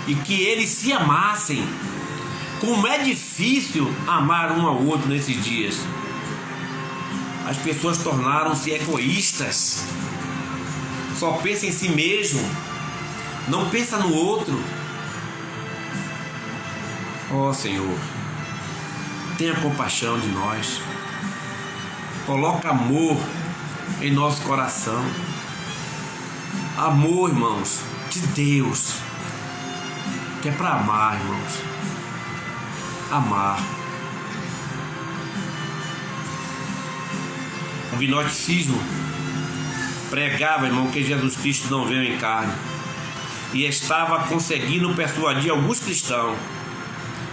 e que eles se amassem. Como é difícil amar um ao outro nesses dias. As pessoas tornaram-se egoístas, só pensa em si mesmo, não pensa no outro. Ó Senhor, tenha compaixão de nós, coloca amor em nosso coração, amor, irmãos, de Deus, que é para amar, irmãos, amar. O gnosticismo pregava, irmão, que Jesus Cristo não veio em carne e estava conseguindo persuadir alguns cristãos.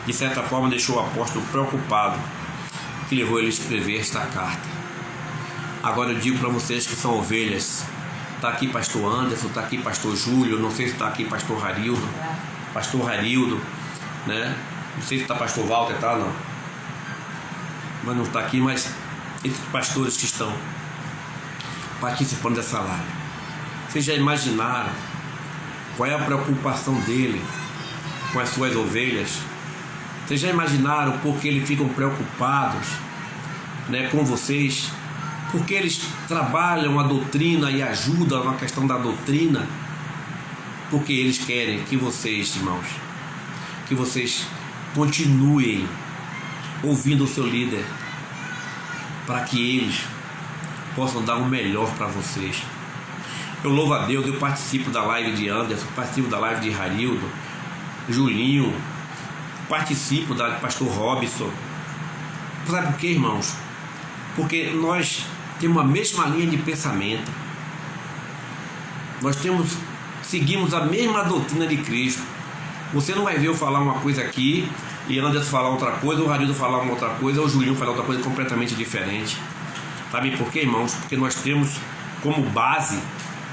De certa forma deixou o apóstolo preocupado, que levou ele a escrever esta carta. Agora eu digo para vocês que são ovelhas. Está aqui pastor Anderson, está aqui pastor Júlio, não sei se está aqui pastor Harildo, né? Não sei se está pastor Walter, tá? Não, mas não está aqui. Mas esses pastores que estão participando dessa live, vocês já imaginaram qual é a preocupação dele com as suas ovelhas? Vocês já imaginaram por que eles ficam preocupados, né, com vocês? Porque eles trabalham a doutrina e ajudam na questão da doutrina? Porque eles querem que vocês, irmãos, que vocês continuem ouvindo o seu líder, para que eles possam dar o melhor para vocês. Eu louvo a Deus, eu participo da live de Anderson, participo da live de Harildo, Julinho, participo da pastor Robson. Sabe por quê, irmãos? Porque nós temos a mesma linha de pensamento, nós seguimos a mesma doutrina de Cristo. Você não vai ver eu falar uma coisa aqui e Anderson falar outra coisa, o Harildo falar uma outra coisa, ou o Julinho falar outra coisa completamente diferente. Sabe por quê, irmãos? Porque nós temos como base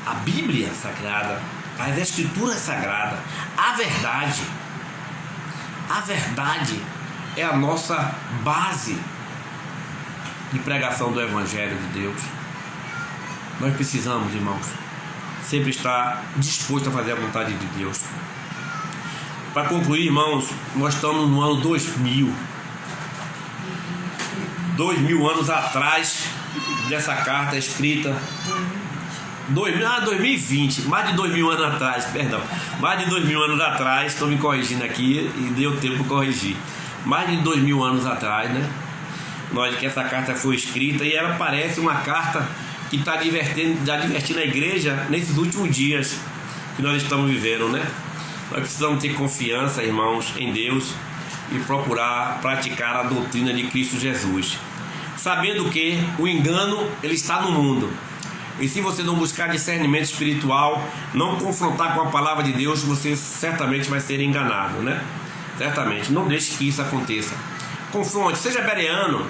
a Bíblia Sagrada, as Escrituras Sagradas, a verdade. A verdade é a nossa base de pregação do Evangelho de Deus. Nós precisamos, irmãos, sempre estar disposto a fazer a vontade de Deus. Para concluir, irmãos, nós estamos no ano 2000. 2000 anos atrás dessa carta escrita. 2020, mais de 2000 anos atrás, perdão. Mais de 2000 anos atrás, estou me corrigindo aqui e deu tempo para corrigir. Mais de 2000 anos atrás, né? Que essa carta foi escrita e ela parece uma carta que está divertindo a igreja nesses últimos dias que nós estamos vivendo, né? Nós precisamos ter confiança, irmãos, em Deus e procurar praticar a doutrina de Cristo Jesus, sabendo que o engano ele está no mundo. E se você não buscar discernimento espiritual, não confrontar com a palavra de Deus, você certamente vai ser enganado, né? Certamente, não deixe que isso aconteça. Confronte, seja bereano,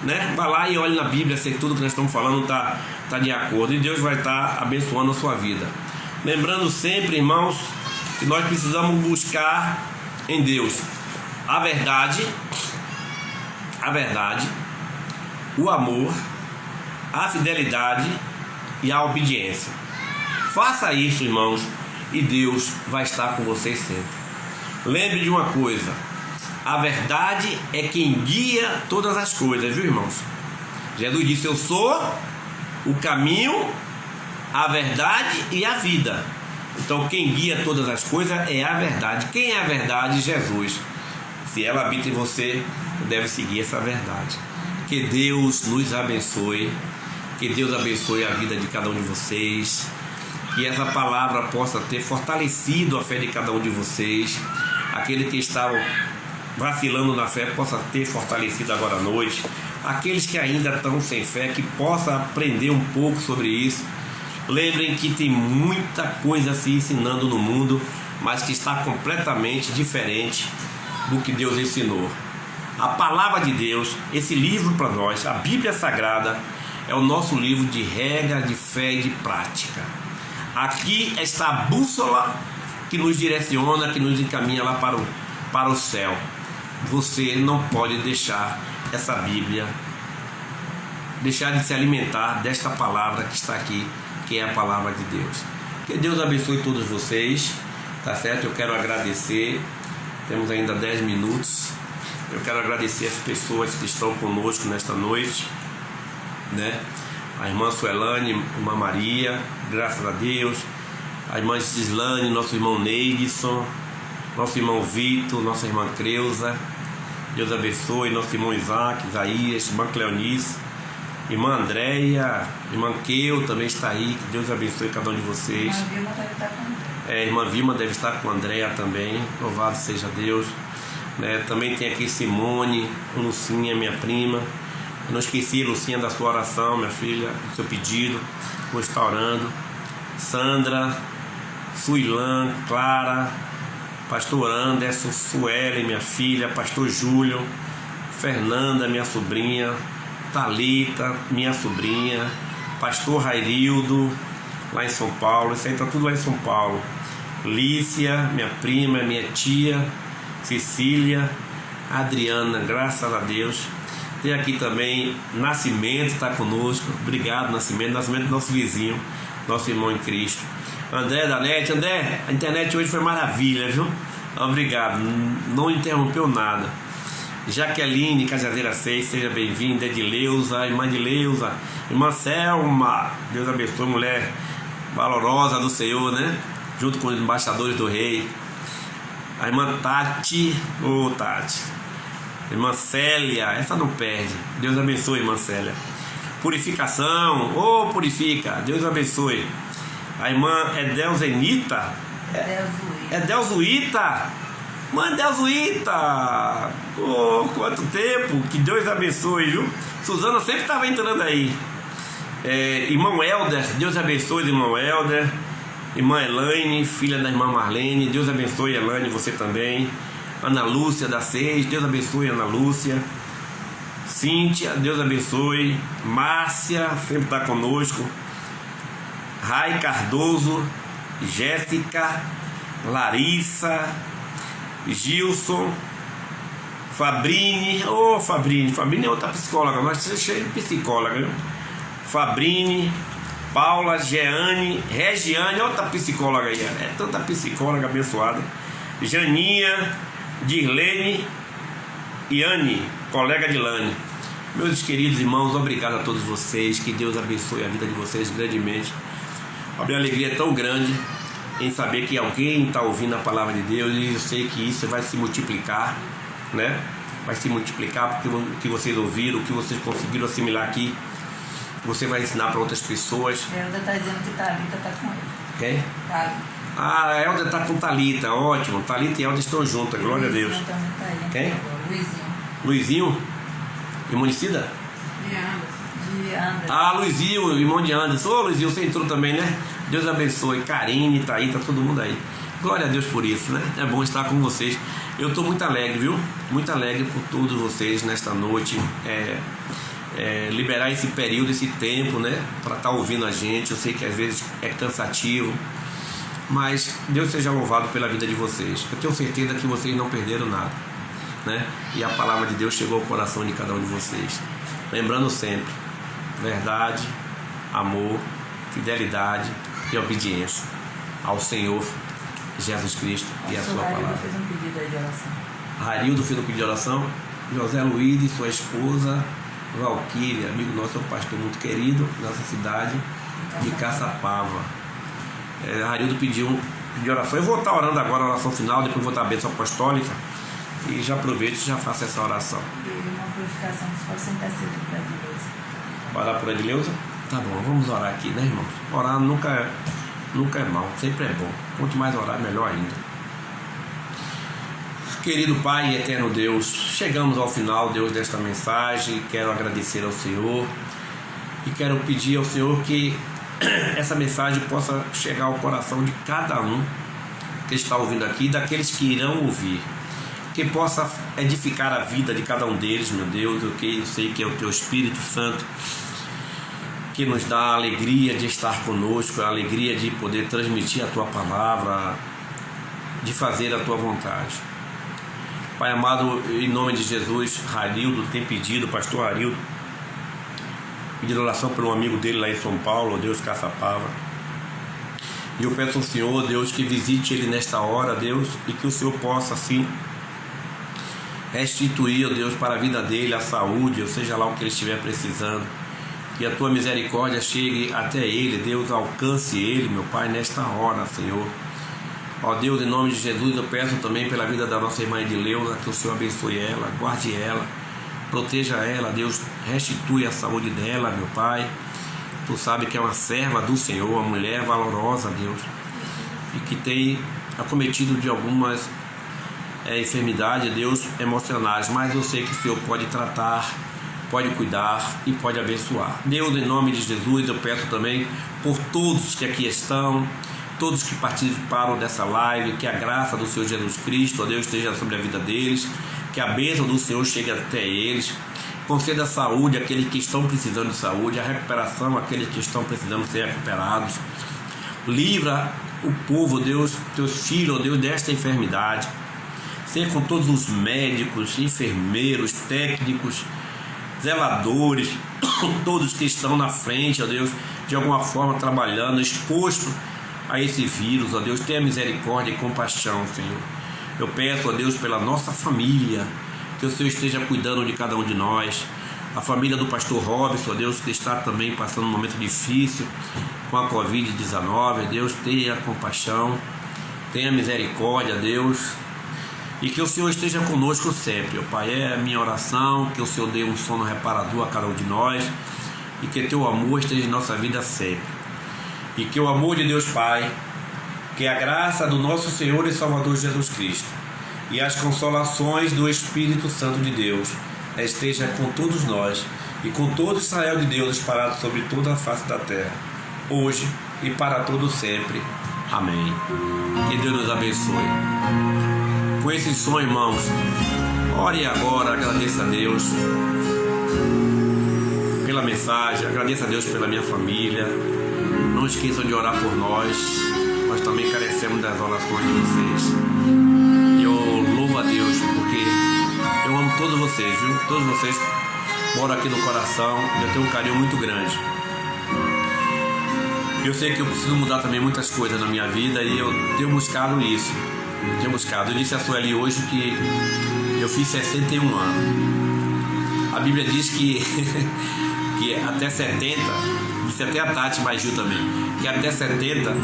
né? Vá lá e olhe na Bíblia se tudo que nós estamos falando está de acordo, e Deus vai estar abençoando a sua vida. Lembrando sempre, irmãos, que nós precisamos buscar em Deus a verdade, o amor, a fidelidade e a obediência. Faça isso, irmãos, e Deus vai estar com vocês sempre. Lembre de uma coisa: a verdade é quem guia todas as coisas, viu, irmãos? Jesus disse: eu sou o caminho, a verdade e a vida. Então quem guia todas as coisas é a verdade. Quem é a verdade? Jesus. Se ela habita em você, deve seguir essa verdade. Que Deus nos abençoe. Que Deus abençoe a vida de cada um de vocês. Que essa palavra possa ter fortalecido a fé de cada um de vocês. Aquele que estavam vacilando na fé possa ter fortalecido agora à noite. Aqueles que ainda estão sem fé, que possa aprender um pouco sobre isso. Lembrem que tem muita coisa se ensinando no mundo, mas que está completamente diferente do que Deus ensinou. A palavra de Deus, esse livro para nós, a Bíblia Sagrada, É o nosso livro de regra, de fé e de prática. Aqui está a bússola que nos direciona, que nos encaminha lá para o céu. Você não pode deixar essa Bíblia, deixar de se alimentar desta palavra que está aqui, que é a palavra de Deus. Que Deus abençoe todos vocês, tá certo? Eu quero agradecer, temos ainda 10 minutos. Eu quero agradecer as pessoas que estão conosco nesta noite, né? A irmã Suelane, a irmã Maria, graças a Deus. A irmã Gislane, nosso irmão Neidson, nosso irmão Vitor, nossa irmã Creuza. Deus abençoe. Nosso irmão Isaac, Isaías, irmã Cleonice, irmã Andréia, irmã Keu também está aí. Que Deus abençoe cada um de vocês. A Vilma deve estar com irmã Vilma deve estar com a Andréia também. Louvado seja Deus. Né? Também tem aqui Simone, Lucinha, minha prima. Eu não esqueci, Lucinha, da sua oração, minha filha, do seu pedido. Vou estar orando. Sandra, Suilã, Clara, pastor Anderson, Suelen, minha filha, pastor Júlio, Fernanda, minha sobrinha, Thalita, minha sobrinha, pastor Rairildo, lá em São Paulo. Isso aí está tudo lá em São Paulo. Lícia, minha prima, minha tia, Cecília, Adriana, graças a Deus. Tem aqui também Nascimento, está conosco. Obrigado, Nascimento. Nascimento é nosso vizinho, nosso irmão em Cristo. André da NET. André, a internet hoje foi maravilha, viu? Obrigado, não interrompeu nada. Jaqueline, Cajazeira 6, seja bem-vinda. Edileuza, irmã Edileuza, irmã Selma, Deus abençoe, mulher valorosa do Senhor, né? Junto com os embaixadores do Rei. A irmã Tati, Tati, irmã Célia, essa não perde. Deus abençoe, irmã Célia. Purificação, purifica, Deus abençoe. A irmã Edelzenita, Edelzuíta, mãe Edelzuíta, quanto tempo, que Deus abençoe, viu? Suzana sempre estava entrando aí. Irmão Helder, Deus abençoe, irmão Helder. Irmã Elaine, filha da irmã Marlene, Deus abençoe, Elaine, você também. Ana Lúcia da 6, Deus abençoe, Ana Lúcia. Cíntia, Deus abençoe. Márcia, sempre está conosco. Rai Cardoso, Jéssica, Larissa, Gilson, Fabrini. Fabrini é outra psicóloga, nós estamos cheios de psicóloga, viu? Fabrini, Paula, Jeane, Regiane, outra psicóloga aí, é tanta psicóloga abençoada. Janinha, Dirlene e Anne, colega de Lane. Meus queridos irmãos, obrigado a todos vocês, que Deus abençoe a vida de vocês grandemente. A minha alegria é tão grande em saber que alguém está ouvindo a palavra de Deus, e eu sei que isso vai se multiplicar, né? Vai se multiplicar porque o que vocês ouviram, o que vocês conseguiram assimilar aqui, você vai ensinar para outras pessoas. A Helder está dizendo que Thalita está com ele. Quem? Thalita. A Helder está com Thalita, ótimo. Thalita e Helder estão juntas, glória a Deus. Também tá aí. Quem? Luizinho. Luizinho? Imunicida? De Anderson. Luizinho, irmão de Anderson. Luizinho, você entrou também, né? Deus abençoe. Karine, Thaí, tá todo mundo aí. Glória a Deus por isso, né? É bom estar com vocês. Eu estou muito alegre, viu? Muito alegre por todos vocês nesta noite. Liberar esse período, esse tempo, né? Para estar ouvindo a gente. Eu sei que às vezes é cansativo, mas Deus seja louvado pela vida de vocês. Eu tenho certeza que vocês não perderam nada, né? E a palavra de Deus chegou ao coração de cada um de vocês. Lembrando sempre: verdade, amor, fidelidade e obediência ao Senhor Jesus Cristo e a sua palavra. Fez um pedido aí de oração. Harildo fez um pedido de oração. José Luiz e sua esposa Valquíria, amigo nosso, é um pastor muito querido, nossa cidade de Caçapava. Harildo pediu oração. Eu vou estar orando agora a oração final, depois vou estar a bênção apostólica. E já aproveito e já faço essa oração. E uma purificação que pode ser intercedido para Edileuza. Orar por Edileuza? Tá bom, vamos orar aqui, né, irmãos? Orar nunca é mal, sempre é bom. Quanto mais orar, melhor ainda. Querido Pai e eterno Deus, chegamos ao final, Deus, desta mensagem. Quero agradecer ao Senhor e quero pedir ao Senhor que essa mensagem possa chegar ao coração de cada um que está ouvindo aqui, daqueles que irão ouvir, que possa edificar a vida de cada um deles, meu Deus. Eu sei que é o Teu Espírito Santo que nos dá a alegria de estar conosco, a alegria de poder transmitir a Tua palavra, de fazer a Tua vontade. Pai amado, em nome de Jesus, Harildo tem pedido, pastor Harildo, pedindo oração por um amigo dele lá em São Paulo, Deus Caçapava. E eu peço ao Senhor, Deus, que visite ele nesta hora, Deus, e que o Senhor possa, assim, restituir, ó Deus, para a vida dele, a saúde, ou seja lá o que ele estiver precisando. Que a Tua misericórdia chegue até ele, Deus, alcance ele, meu Pai, nesta hora, Senhor. Ó Deus, em nome de Jesus, eu peço também pela vida da nossa irmã Edileuza, que o Senhor abençoe ela, guarde ela, proteja ela, Deus, restitui a saúde dela, meu Pai. Tu sabe que é uma serva do Senhor, uma mulher valorosa, Deus, e que tem acometido de algumas enfermidades, Deus, emocionais, mas eu sei que o Senhor pode tratar, pode cuidar e pode abençoar. Deus, em nome de Jesus, eu peço também por todos que aqui estão, todos que participaram dessa live, que a graça do Senhor Jesus Cristo, ó Deus, esteja sobre a vida deles, que a bênção do Senhor chegue até eles, conceda a saúde àqueles que estão precisando de saúde, a recuperação àqueles que estão precisando ser recuperados. Livra o povo, Deus, teus filhos, ó Deus, desta enfermidade. Seja com todos os médicos, enfermeiros, técnicos, zeladores, todos que estão na frente, ó Deus, de alguma forma trabalhando, exposto a esse vírus, ó Deus, tenha misericórdia e compaixão, Senhor. Eu peço, ó Deus, pela nossa família, que o Senhor esteja cuidando de cada um de nós, a família do pastor Robson, ó Deus, que está também passando um momento difícil com a Covid-19, Deus, tenha compaixão, tenha misericórdia, Deus, e que o Senhor esteja conosco sempre, ó Pai. É a minha oração, que o Senhor dê um sono reparador a cada um de nós, e que Teu amor esteja em nossa vida sempre, e que o amor de Deus Pai, que a graça do nosso Senhor e Salvador Jesus Cristo e as consolações do Espírito Santo de Deus esteja com todos nós e com todo Israel de Deus espalhado sobre toda a face da terra, hoje e para todo sempre. Amém. Que Deus nos abençoe. Com esse som, irmãos, ore agora, agradeça a Deus pela mensagem, agradeça a Deus pela minha família. Não esqueçam de orar por nós. Nós também carecemos das orações de vocês. E eu louvo a Deus porque eu amo todos vocês, viu? Todos vocês moram aqui no coração. Eu tenho um carinho muito grande. Eu sei que eu preciso mudar também muitas coisas na minha vida e eu tenho buscado isso. Eu disse a Sueli hoje que eu fiz 61 anos. A Bíblia diz que até 70, disse até a Tati Baiju também, que até 70,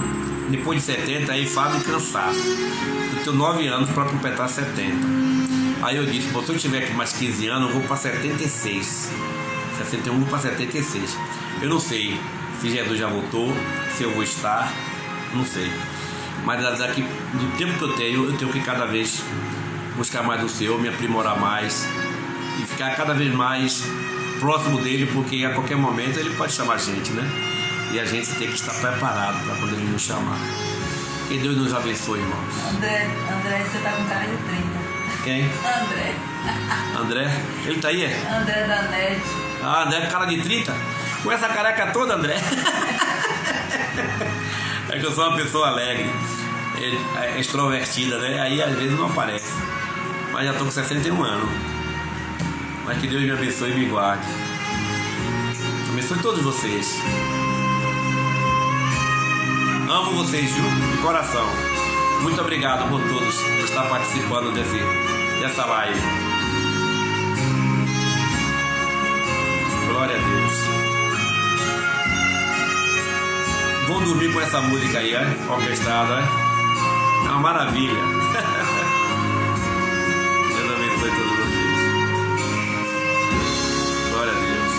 depois de 70 é enfado e cansaço. Eu tenho 9 anos para completar 70. Aí eu disse, se eu tiver aqui mais 15 anos, eu vou para 76. 61 para 76. Eu não sei se Jesus já voltou, se eu vou estar, não sei. Mas daqui do tempo que eu tenho que cada vez buscar mais do Senhor, me aprimorar mais e ficar cada vez mais próximo dele, porque a qualquer momento ele pode chamar a gente, né? E a gente tem que estar preparado para quando ele nos chamar. Que Deus nos abençoe, irmãos. André, você tá com cara de 30. Quem? André? Ele tá aí, é? André da NET. Ah, André com cara de 30? Com essa careca toda, André? É que eu sou uma pessoa alegre, extrovertida, né? Aí às vezes não aparece. Mas já tô com 61 anos. Mas que Deus me abençoe e me guarde. Abençoe todos vocês. Amo vocês, viu? De coração. Muito obrigado por todos por estar participando dessa live. Glória a Deus. Vão dormir com essa música aí, orquestrada, é uma maravilha. Deus abençoe todos vocês. Glória a Deus.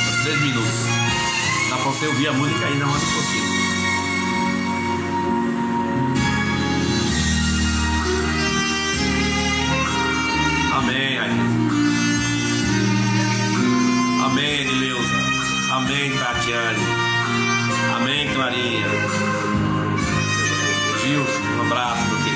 Por 3 minutos. Dá pra você ouvir a música ainda mais um pouquinho. Amém, amém, Edileuza. Amém, Tatiane. Amém, Clarinha. Gil, um abraço.